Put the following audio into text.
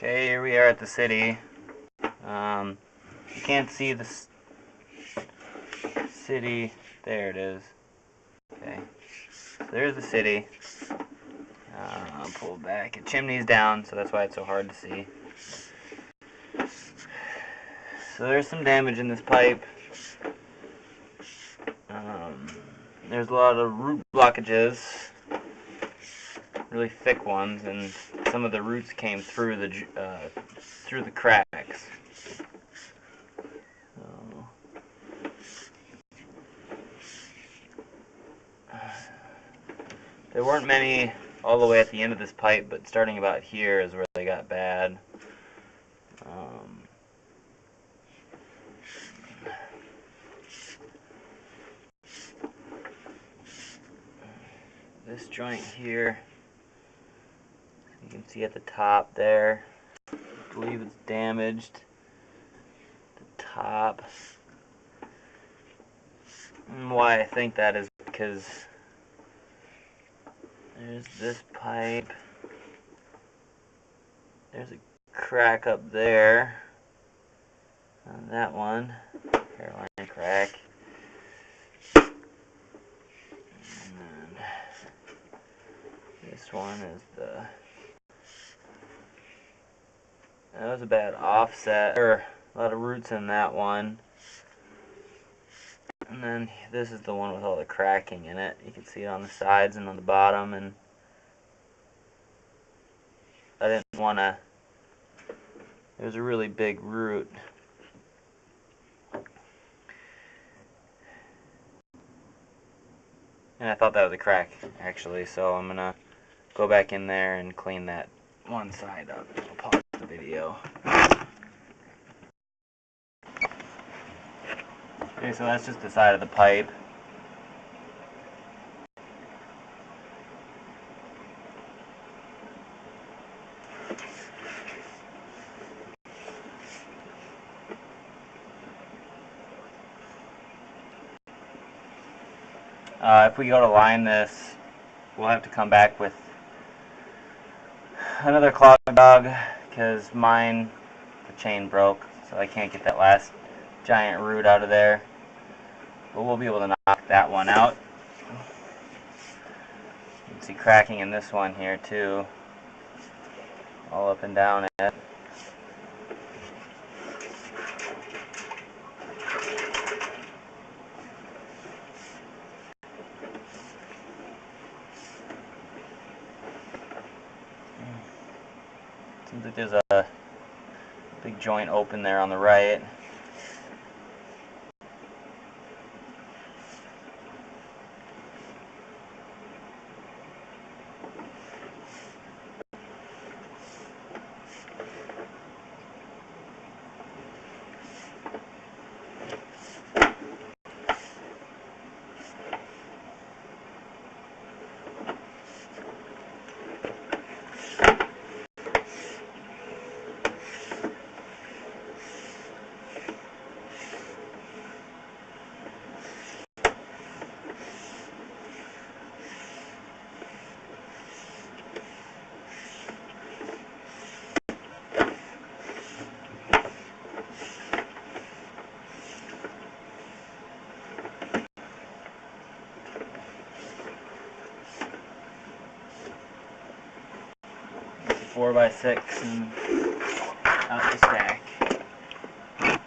Okay, here we are at the city. You can't see the city. There it is. Okay, so there's the city. I'll pull back. The chimney's down, so that's why it's so hard to see. So there's some damage in this pipe. There's a lot of root blockages, really thick ones, and some of the roots came through the cracks. So, there weren't many all the way at the end of this pipe, but starting about here is where they got bad. This joint here, you can see at the top there, I believe it's damaged. The top. And why I think that is because there's this pipe. There's a crack up there on that one, hairline crack. And then this one is that was a bad offset, or a lot of roots in that one. And then this is the one with all the cracking in it. You can see it on the sides and on the bottom, and I didn't want to, there's a really big root. And I thought that was a crack, actually, so I'm going to go back in there and clean that one side up. I'll pause the video. Okay, so that's just the side of the pipe. If we go to line this, we'll have to come back with another clog dog, because mine, the chain broke, so I can't get that last giant root out of there. But we'll be able to knock that one out. You can see cracking in this one here too, all up and down it. Seems like there's a big joint open there on the right. It's a 4x6 and out the stack.